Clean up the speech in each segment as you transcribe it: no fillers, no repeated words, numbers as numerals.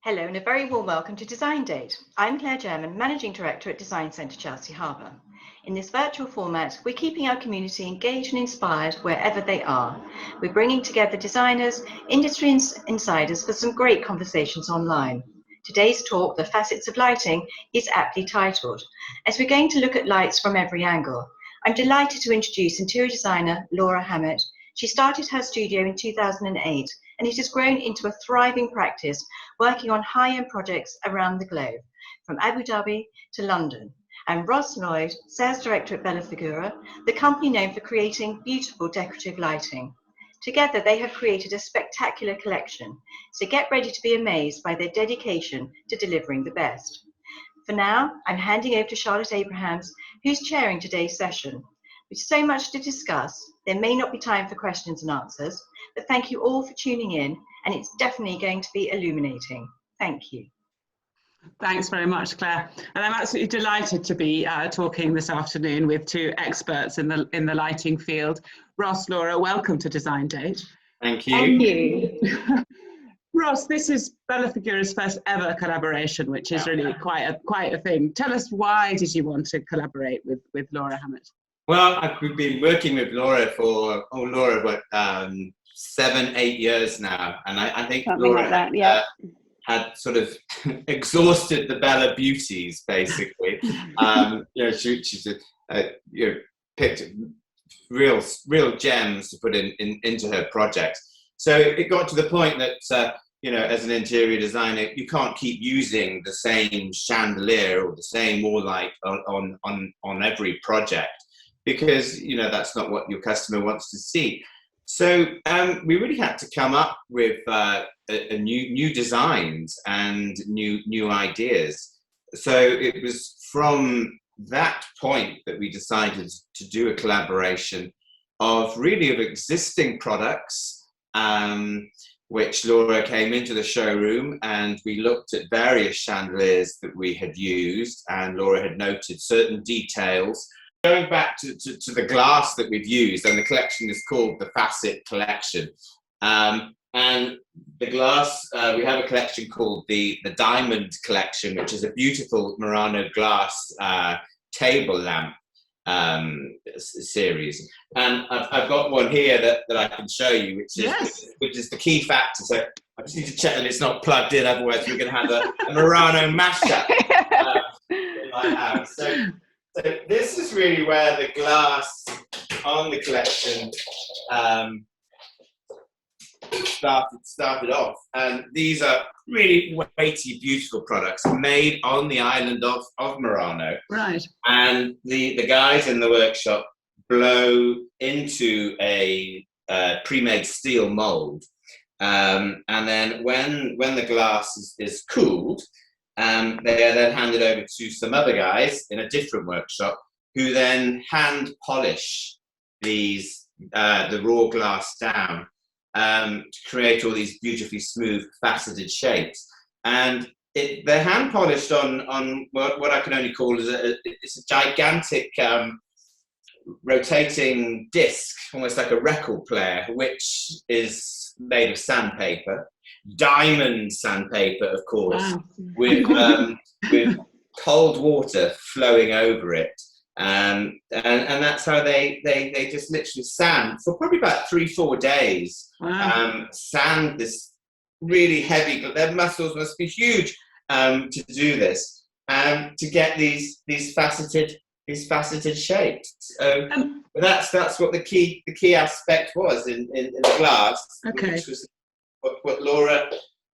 Hello and a very warm welcome to Design Date. I'm Claire German, Managing Director at Design Centre Chelsea Harbour. In this virtual format, we're keeping our community engaged and inspired wherever they are. We're bringing together designers, industry insiders for some great conversations online. Today's talk, The Facets of Lighting, is aptly titled, as we're going to look at lights from every angle. I'm delighted to introduce interior designer Laura Hammett. She started her studio in 2008 and it has grown into a thriving practice working on high-end projects around the globe, from Abu Dhabi to London. And Lloyd, Sales Director at Bella Figura, the company known for creating beautiful decorative lighting. Together, they have created a spectacular collection, so get ready to be amazed by their dedication to delivering the best. For now, I'm handing over to Charlotte Abrahams, who's chairing today's session. With so much to discuss, there may not be time for questions and answers, but thank you all for tuning in, and it's definitely going to be illuminating. Thank you. Thanks very much, Claire. And I'm absolutely delighted to be talking this afternoon with two experts in the lighting field. Ross, Laura, welcome to Design Date. Thank you. Thank you. Ross, this is Bella Figura's first ever collaboration, which is really quite a thing. Tell us, why did you want to collaborate with Laura Hammett? Well, I've been working with Laura for, 7-8 years now. And I think Something Laura like that, yeah. had sort of exhausted the Bella beauties, basically. She picked real gems to put into her projects. So it got to the point that, as an interior designer, you can't keep using the same chandelier or the same wall light on every project, because that's not what your customer wants to see. So we really had to come up with a new designs and new ideas. So it was from that point that we decided to do a collaboration of existing products, which Laura came into the showroom and we looked at various chandeliers that we had used, and Laura had noted certain details. Going back to the glass that we've used, and the collection is called the Facet collection. And the glass, we have a collection called the Diamond collection, which is a beautiful Murano glass table lamp series. And I've got one here that I can show you, which is the key factor. So I just need to check that it's not plugged in, otherwise we're going to have a Murano mashup in my house. So this is really where the glass on the collection started off. And these are really weighty, beautiful products made on the island of Murano. Right. And the guys in the workshop blow into a pre-made steel mold. And then when the glass is cooled, they are then handed over to some other guys in a different workshop, who then hand polish these the raw glass down to create all these beautifully smooth faceted shapes. And they're hand polished on what I can only call it's a gigantic rotating disc, almost like a record player, which is made of sandpaper. Diamond sandpaper, of course, wow. with cold water flowing over it, and that's how they just literally sand for probably about 3-4 days. Wow. Sand this really heavy. Their muscles must be huge to do this, to get these faceted shapes. That's what the key aspect was in the glass. Okay. Which was what Laura.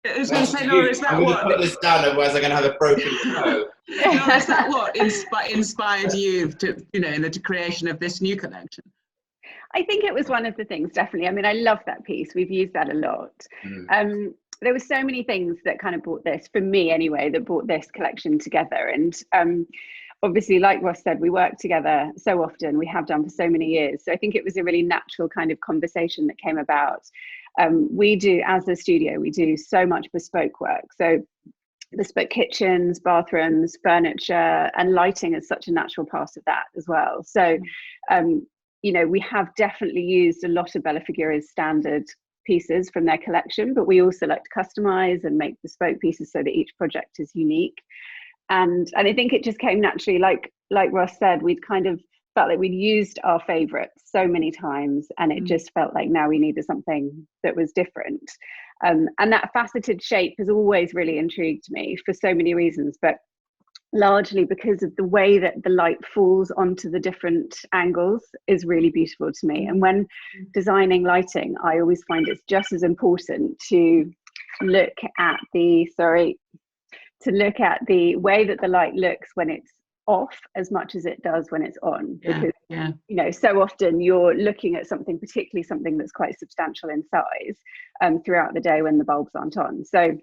I was going to say, Laura, is that I'm what? going to put this down, otherwise I'm going to have a broken toe. Laura, is that what inspired you to, in the creation of this new collection? I think it was one of the things, definitely. I mean, I love that piece. We've used that a lot. There were so many things that kind of brought this, for me anyway, that brought this collection together. And obviously, like Ross said, we work together so often. We have done for so many years. So I think it was a really natural kind of conversation that came about. We do, as a studio, we do so much bespoke work. So bespoke kitchens, bathrooms, furniture, and lighting is such a natural part of that as well. So, we have definitely used a lot of Bella Figura's standard pieces from their collection, but we also like to customize and make bespoke pieces so that each project is unique. And I think it just came naturally, like Ross said, we'd kind of felt like we'd used our favorites so many times, and it just felt like now we needed something that was different. And that faceted shape has always really intrigued me for so many reasons, but largely because of the way that the light falls onto the different angles is really beautiful to me. And when designing lighting, I always find it's just as important to look at the way that the light looks when it's off as much as it does when it's on, because you know, so often you're looking at something, particularly something that's quite substantial in size, throughout the day when the bulbs aren't on. So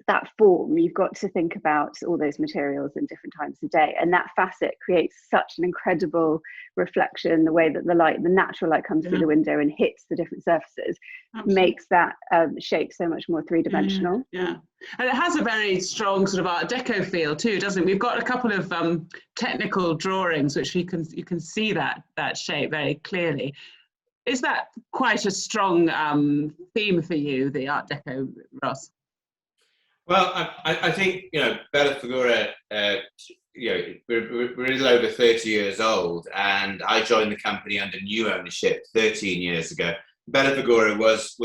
that form, you've got to think about all those materials in different times of day, and that facet creates such an incredible reflection. The way that the natural light comes through the window and hits the different surfaces makes that shape so much more three-dimensional. And it has a very strong sort of Art Deco feel too, doesn't it? We've got a couple of technical drawings which you can see that shape very clearly. Is that quite a strong theme for you, the Art Deco, Ross? Well, I think, you know, Bella Figura, you know, we're a little over 30 years old, and I joined the company under new ownership 13 years ago. Bella Figura was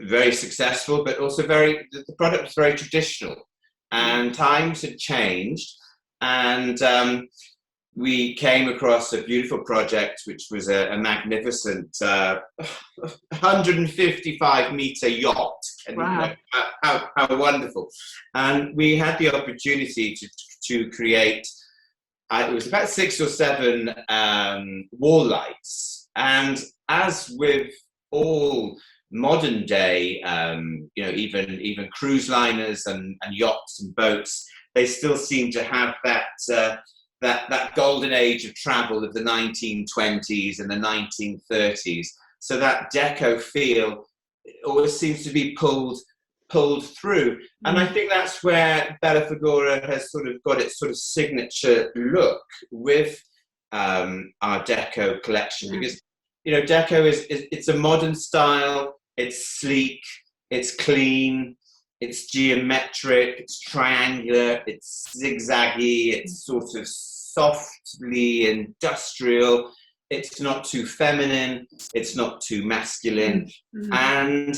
very successful, but also the product was very traditional, and times had changed, and we came across a beautiful project, which was a magnificent 155-meter yacht. And wow. How wonderful. And we had the opportunity to create, it was about 6 or 7 wall lights. And as with all modern day, you know, even cruise liners and yachts and boats, they still seem to have that golden age of travel of the 1920s and the 1930s. So that deco feel always seems to be pulled through. And I think that's where Bella Figura has sort of got its sort of signature look with our deco collection, because, you know, deco it's a modern style, it's sleek, it's clean, it's geometric, it's triangular, it's zigzaggy, it's sort of softly industrial. It's not too feminine, it's not too masculine, and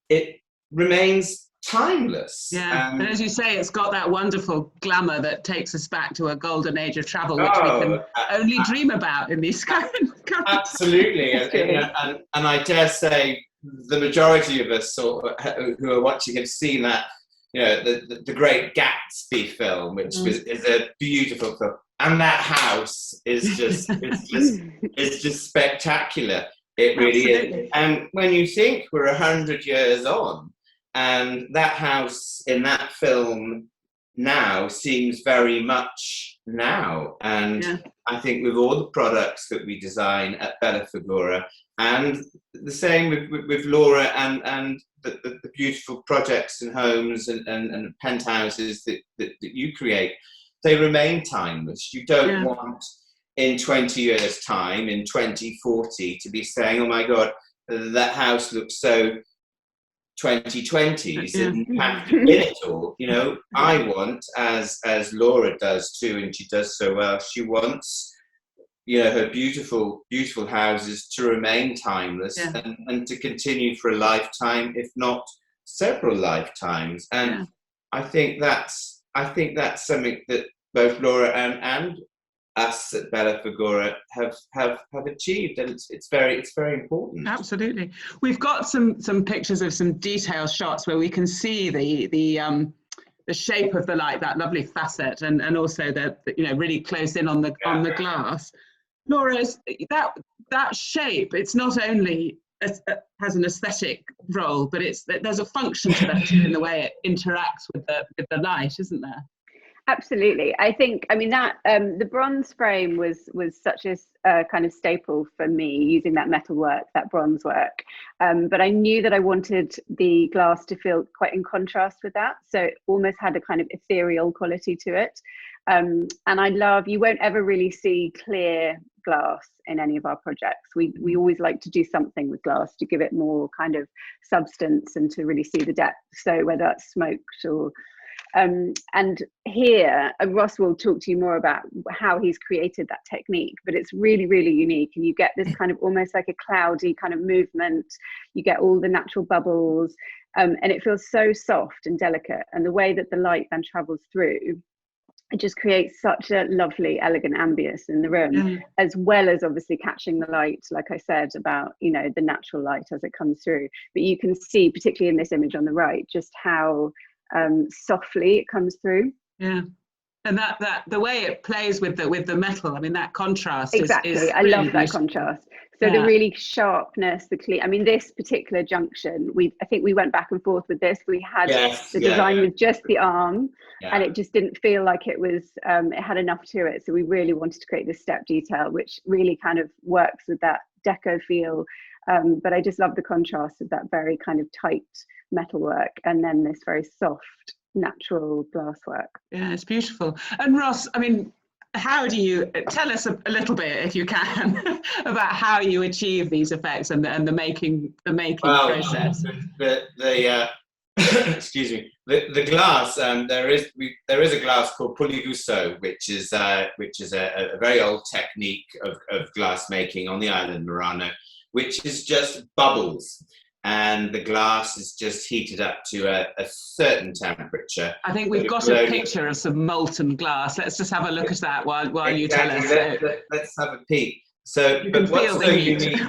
it remains timeless. And as you say, it's got that wonderful glamour that takes us back to a golden age of travel, which we can only dream about in these current Absolutely. And I dare say the majority of us who are watching have seen that, you know, the Great Gatsby film, which is a beautiful film. And that house is just spectacular. It really is. And when you think we're 100 years on, and that house in that film now seems very much now. And I think with all the products that we design at Bella Figura, and the same with Laura and the beautiful projects and homes and penthouses that you create, they remain timeless. You don't want in 20 years' time, in 2040, to be saying, oh my God, that house looks so 2020s, and you have to win it all. You know, I want, as Laura does too, and she does so well, she wants, you know, her beautiful houses to remain timeless and to continue for a lifetime, if not several lifetimes. And I think that's something that both Laura and us at Bella Figura have achieved, and it's very important. Absolutely. We've got some pictures of some detailed shots where we can see the shape of the light, that lovely facet, and also the you know, really close in on the glass. Laura, that shape, it's not only has an aesthetic role, but there's a function to that in the way it interacts with the light, isn't there? Absolutely. I mean that the bronze frame was such a kind of staple for me, using that metal work, that bronze work. But I knew that I wanted the glass to feel quite in contrast with that. So it almost had a kind of ethereal quality to it. And you won't ever really see clear glass in any of our projects. We always like to do something with glass to give it more kind of substance and to really see the depth. So whether that's smoked or and here Ross will talk to you more about how he's created that technique, but it's really, really unique, and you get this kind of almost like a cloudy kind of movement. You get all the natural bubbles, and it feels so soft and delicate, and the way that the light then travels through, it just creates such a lovely, elegant ambience in the room, as well as obviously catching the light, like I said, about, you know, the natural light as it comes through. But you can see, particularly in this image on the right, just how softly it comes through. Yeah, and that the way it plays with the metal, I mean, that contrast exactly is I really love that beautiful. contrast. So the really sharpness, the clean, I mean, this particular junction, I think we went back and forth with this. We had the design with just the arm, and it just didn't feel like it was it had enough to it, so we really wanted to create this step detail which really kind of works with that deco feel. But I just love the contrast of that very kind of tight metalwork and then this very soft natural glass work. Yeah, it's beautiful. And Ross, I mean, how do you tell us a little bit, if you can, about how you achieve these effects and the making process? Excuse me. The glass. There is a glass called Puligousso, which is a very old technique of glass making on the island Murano, which is just bubbles, and the glass is just heated up to a certain temperature. I think we've got a picture of some molten glass. Let's just have a look at that while you tell us. Let's have a peek. So, you can feel the heat.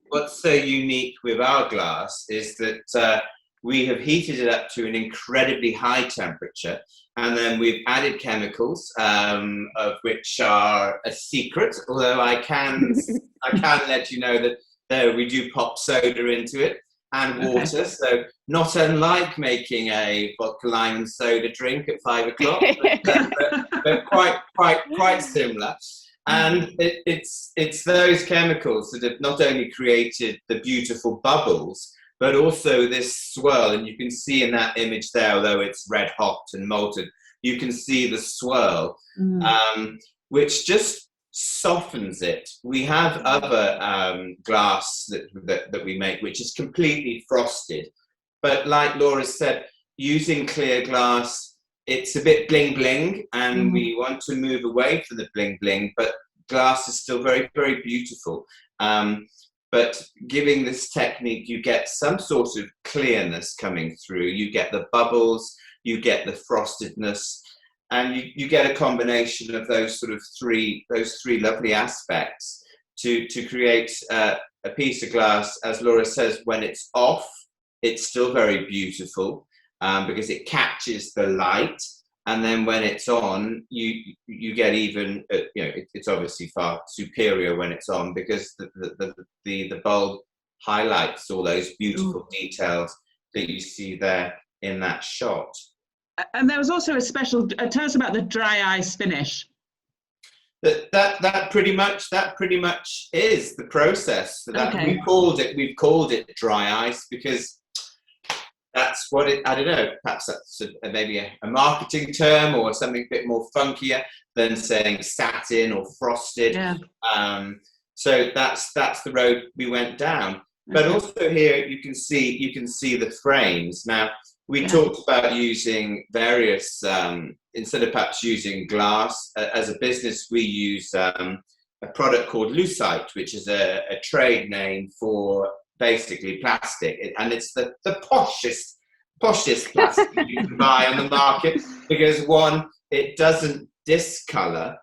What's so unique with our glass is that we have heated it up to an incredibly high temperature, and then we've added chemicals, of which are a secret, although I can let you know that we do pop soda into it and water. So not unlike making a vodka lime and soda drink at 5 o'clock, but quite similar. And it's those chemicals that have not only created the beautiful bubbles, but also this swirl. And you can see in that image there, although it's red hot and molten, you can see the swirl, which just softens it. We have other glass that we make, which is completely frosted. But like Laura said, using clear glass, it's a bit bling bling, and we want to move away from the bling bling, but glass is still very, very beautiful. But giving this technique, you get some sort of clearness coming through. You get the bubbles, you get the frostedness, and you get a combination of those three lovely aspects to create a piece of glass. As Laura says, when it's off, it's still very beautiful, because it catches the light. And then when it's on, you get even, it's obviously far superior when it's on, because the bulb highlights all those beautiful details that you see there in that shot. And there was also a special, tell us about the dry ice finish. That pretty much is the process. We've called it dry ice because that's what it, I don't know, perhaps that's maybe a marketing term or something a bit more funkier than saying satin or frosted. Yeah. So that's the road we went down. But also here you can see the frames. Now, we talked about using various, instead of perhaps using glass, as a business we use a product called lucite, which is a trade name for basically plastic, and it's the poshest plastic you can buy on the market, because one, it doesn't discolor,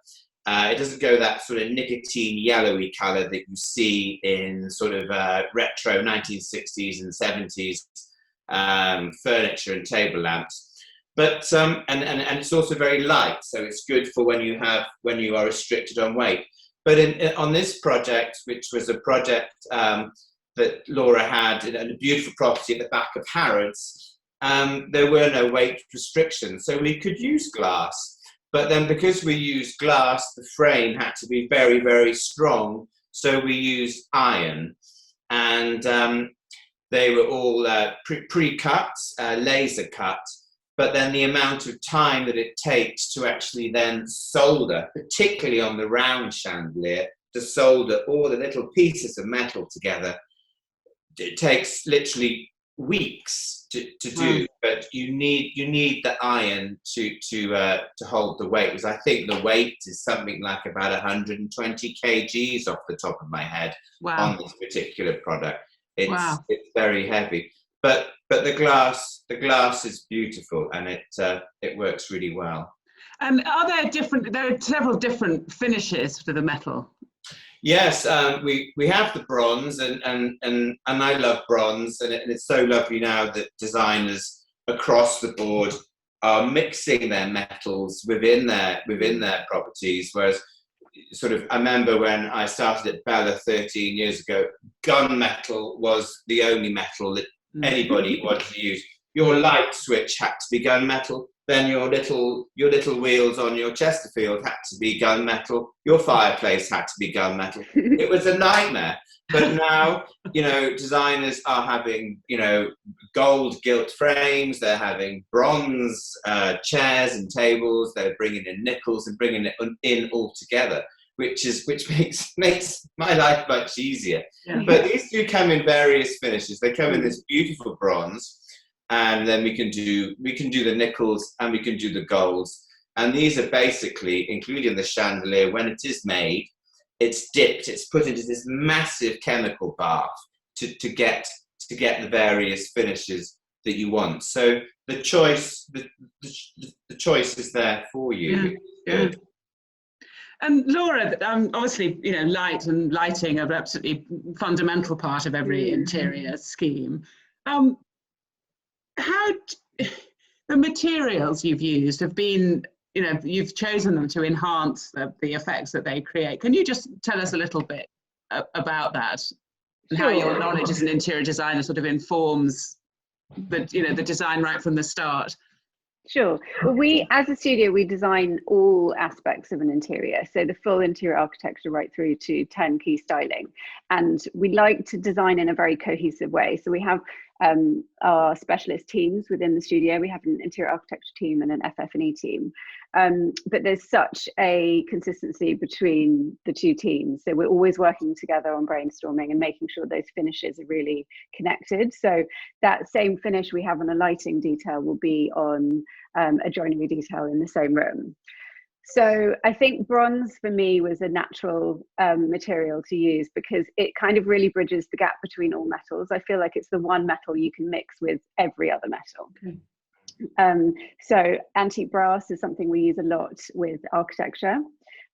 it doesn't go that sort of nicotine yellowy color that you see in sort of retro 1960s and 70s furniture and table lamps, but and it's also very light, so it's good for when you are restricted on weight. But on this project, which was a project that Laura had in a beautiful property at the back of Harrods, there were no weight restrictions, so we could use glass. But then because we used glass, the frame had to be very, very strong, so we used iron. And they were all pre-cut, laser cut, but then the amount of time that it takes to actually then solder, particularly on the round chandelier, to solder all the little pieces of metal together, it takes literally weeks to do. But you need the iron to hold the weight, because I think the weight is something like about 120 kgs off the top of my head on this particular product. It's very heavy, but the glass is beautiful, and it works really well. And there are several different finishes to the metal. Yes, we have the bronze, and I love bronze, and it's so lovely now that designers across the board are mixing their metals within their properties. Whereas, sort of, I remember when I started at Bella 13 years ago, gunmetal was the only metal that anybody wanted to use. Your light switch had to be gunmetal. Then your little wheels on your Chesterfield had to be gunmetal. Your fireplace had to be gunmetal. It was a nightmare. But now, designers are having, gold gilt frames. They're having bronze chairs and tables. They're bringing in nickels and bringing it in all together, which makes my life much easier. Yeah. But these do come in various finishes. They come in this beautiful bronze. And then we can do the nickels, and we can do the golds. And these are basically, including the chandelier, when it is made, it's dipped, it's put into this massive chemical bath to get the various finishes that you want. So the choice is there for you. Yeah. Good. And Laura, obviously, light and lighting are an absolutely fundamental part of every interior scheme. How the materials you've used have been, you've chosen them to enhance the effects that they create. Can you just tell us a little bit about that, and how your knowledge as an interior designer sort of informs the design right from the start? Sure. Well, we, as a studio, we design all aspects of an interior. So the full interior architecture right through to turnkey styling. And we like to design in a very cohesive way. So we have our specialist teams within the studio. We have an interior architecture team and an FF&E team. But there's such a consistency between the two teams. So we're always working together on brainstorming and making sure those finishes are really connected. So that same finish we have on a lighting detail will be on a joinery detail in the same room. So I think bronze for me was a natural material to use, because it kind of really bridges the gap between all metals. I feel like it's the one metal you can mix with every other metal. Okay. So antique brass is something we use a lot with architecture,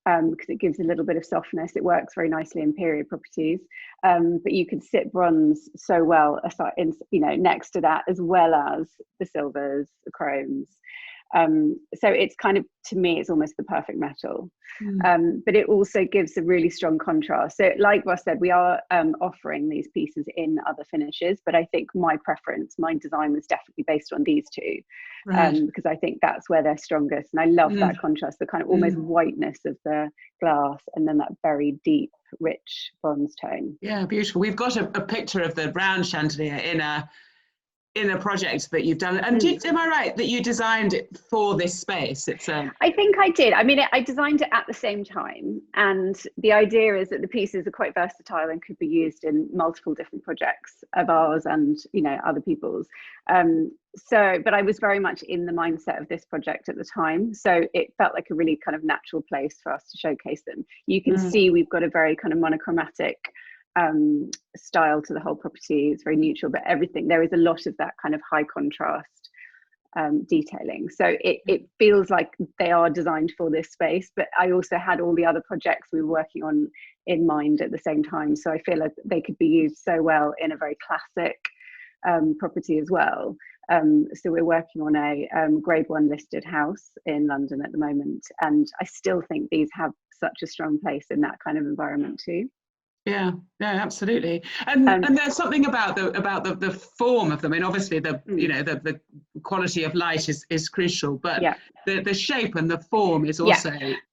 because it gives a little bit of softness. It works very nicely in period properties, but you could sit bronze so well aside, next to that, as well as the silvers, the chromes. So it's kind of, to me, it's almost the perfect metal. But it also gives a really strong contrast. So like Ross said, we are offering these pieces in other finishes, but I think my preference, my design was definitely based on these two, because I think that's where they're strongest. And I love that contrast, the kind of almost whiteness of the glass, and then that very deep, rich bronze tone. Yeah, beautiful. We've got a picture of the round chandelier in a project that you've done. And am I right that you designed it for this space? I think I did. I mean, I designed it at the same time. And the idea is that the pieces are quite versatile and could be used in multiple different projects of ours and, other people's. But I was very much in the mindset of this project at the time. So it felt like a really kind of natural place for us to showcase them. You can see we've got a very kind of monochromatic style to the whole property. It's very neutral, but everything, there is a lot of that kind of high contrast detailing. So it feels like they are designed for this space, but I also had all the other projects we were working on in mind at the same time. So I feel like they could be used so well in a very classic property as well. So we're working on a grade 1 listed house in London at the moment. And I still think these have such a strong place in that kind of environment too. Yeah, absolutely. And there's something about the form of them. I mean, obviously the quality of light is crucial, but the shape and the form is also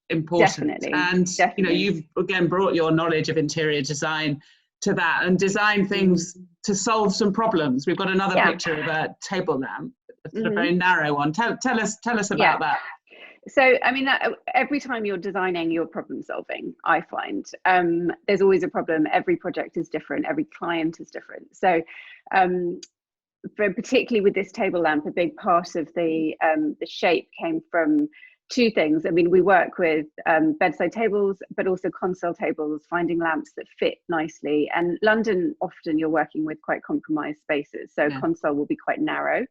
important. Definitely. And you've again brought your knowledge of interior design to that and design things to solve some problems. We've got another picture of a table lamp, a sort of very narrow one. Tell us about that. So, I mean, every time you're designing, you're problem solving, I find. There's always a problem. Every project is different. Every client is different. So, particularly with this table lamp, a big part of the shape came from two things. I mean, we work with bedside tables, but also console tables, finding lamps that fit nicely. And London, often you're working with quite compromised spaces. So console will be quite narrow.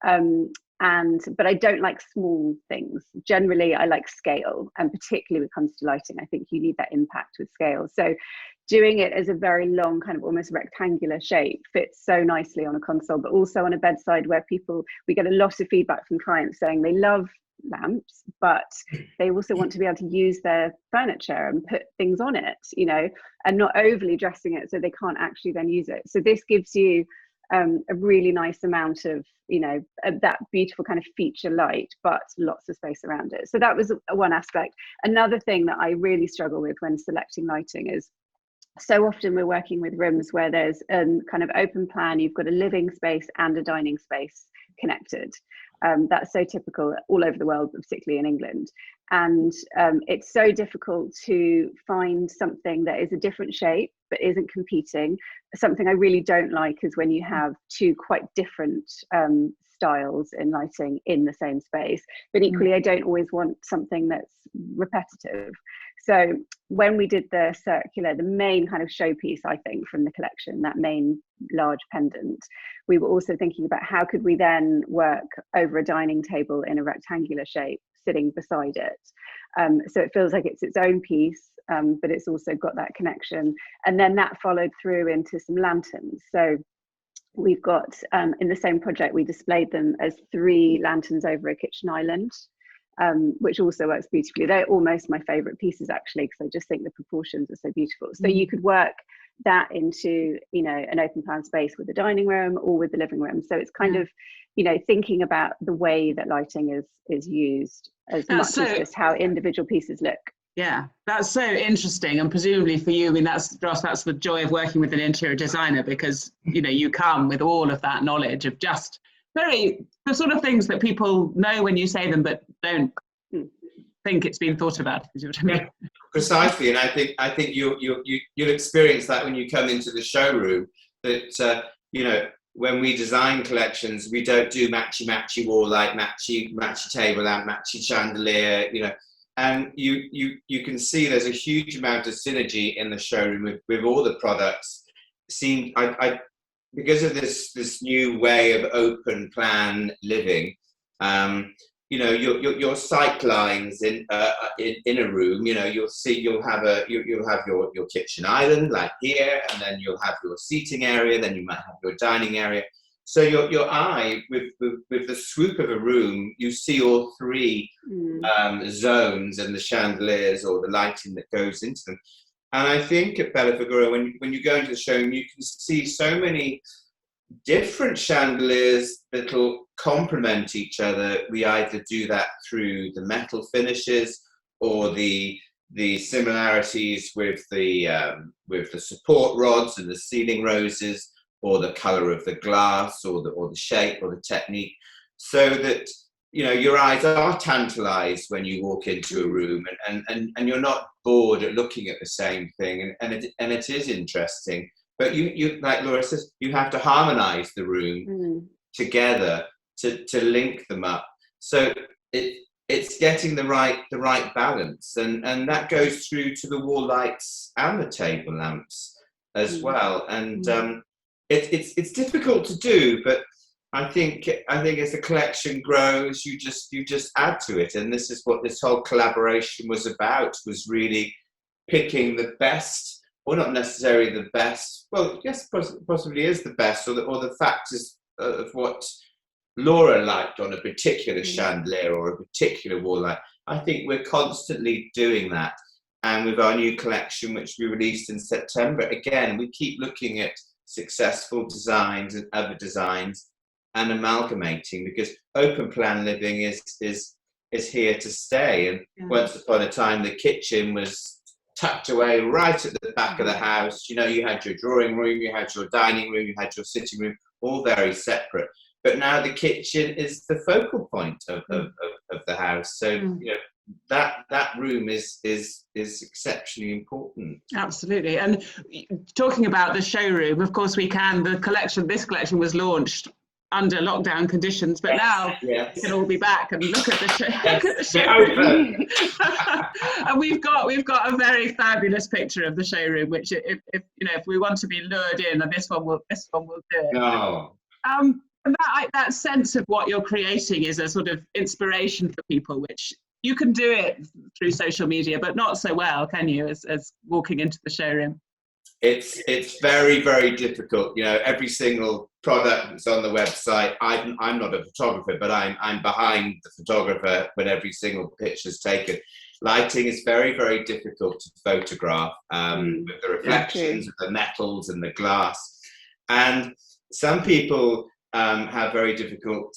But I don't like small things. Generally, I like scale, and particularly when it comes to lighting, I think you need that impact with scale. So doing it as a very long, kind of almost rectangular shape fits so nicely on a console, but also on a bedside where we get a lot of feedback from clients saying they love lamps, but they also want to be able to use their furniture and put things on it, you know, and not overly dressing it so they can't actually then use it. So this gives you a really nice amount of, you know, that beautiful kind of feature light, but lots of space around it. So that was one aspect. Another thing that I really struggle with when selecting lighting is, so often we're working with rooms where there's a kind of open plan, you've got a living space and a dining space connected. That's so typical all over the world, but particularly in England. And it's so difficult to find something that is a different shape but isn't competing. Something I really don't like is when you have two quite different styles in lighting in the same space, but equally I don't always want something that's repetitive. So when we did the circular, the main kind of showpiece, I think, from the collection, that main large pendant, we were also thinking about how could we then work over a dining table in a rectangular shape sitting beside it. So it feels like it's its own piece, but it's also got that connection. And then that followed through into some lanterns. So we've got, in the same project, we displayed them as 3 lanterns over a kitchen island. Which also works beautifully. They're almost my favorite pieces, actually, because I just think the proportions are so beautiful. So you could work that into, you know, an open plan space with the dining room or with the living room. So it's kind of, you know, thinking about the way that lighting is used as much as just how individual pieces look. Yeah, that's so interesting. And presumably for you, I mean, that's the joy of working with an interior designer, because, you know, you come with all of that knowledge of just the sort of things that people know when you say them, but don't think it's been thought about. Is what I mean? Yeah, precisely, and I think you'll experience that when you come into the showroom. That you know, when we design collections, we don't do matchy wall light, matchy table lamp, matchy chandelier. You know, and you can see there's a huge amount of synergy in the showroom with all the products. Because of this new way of open plan living, you know, your sight lines in a room, you know, you'll have your kitchen island like here, and then you'll have your seating area, then you might have your dining area. So your eye, with the swoop of a room, you see all 3 zones and the chandeliers or the lighting that goes into them. And I think at Bella Figura, when you go into the showroom, you can see so many different chandeliers that will complement each other. We either do that through the metal finishes or the similarities with the support rods and the ceiling roses, or the color of the glass, or the shape or the technique, so that, you know, your eyes are tantalized when you walk into a room, and you're not bored at looking at the same thing, and it is interesting. But you like Laura says, you have to harmonize the room together to link them up. So it's getting the right balance, and that goes through to the wall lights and the table lamps as well. And it's difficult to do, but I think as the collection grows, you just add to it, and this is what this whole collaboration was about, was really picking the best, or not necessarily the best, well, yes, possibly is the best, or the factors of what Laura liked on a particular chandelier or a particular wall light. I think we're constantly doing that, and with our new collection, which we released in September, again, we keep looking at successful designs and other designs and amalgamating, because open plan living is here to stay. And once upon a time, the kitchen was tucked away right at the back of the house. You know, you had your drawing room, you had your dining room, you had your sitting room, all very separate. But now the kitchen is the focal point of of the house. So you know, that room is exceptionally important. Absolutely. And talking about the showroom, of course we can. This collection was launched under lockdown conditions, but now we can all be back and look at the showroom. And we've got a very fabulous picture of the showroom, which if you know, if we want to be lured in, and this one will do it. No. And that sense of what you're creating is a sort of inspiration for people, which you can do it through social media, but not so well, can you, as walking into the showroom? It's very, very difficult. You know, every single product that's on the website, I'm not a photographer, but I'm behind the photographer when every single picture is taken. Lighting is very, very difficult to photograph with the reflections, with the metals and the glass. And some people have very difficult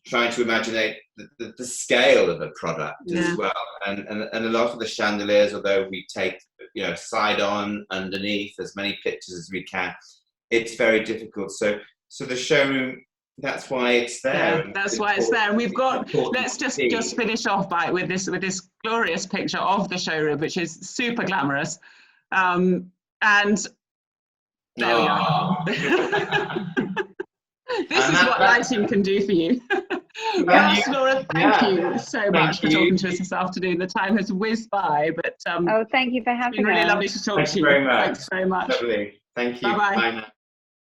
trying to imagine the scale of a product as well. And a lot of the chandeliers, although we take, you know, side on, underneath, as many pictures as we can, it's very difficult. So the showroom, that's why it's there. Yeah, that's why it's there. And we've got, let's just finish off with this glorious picture of the showroom, which is super glamorous. And there we are. This is what lighting can do for you. Laura, thank you so much for talking to us this afternoon. The time has whizzed by, but thank you for having it's been really us. lovely to talk to you. Very much. Thanks very much. Lovely. Thank you. Bye-bye. Bye now.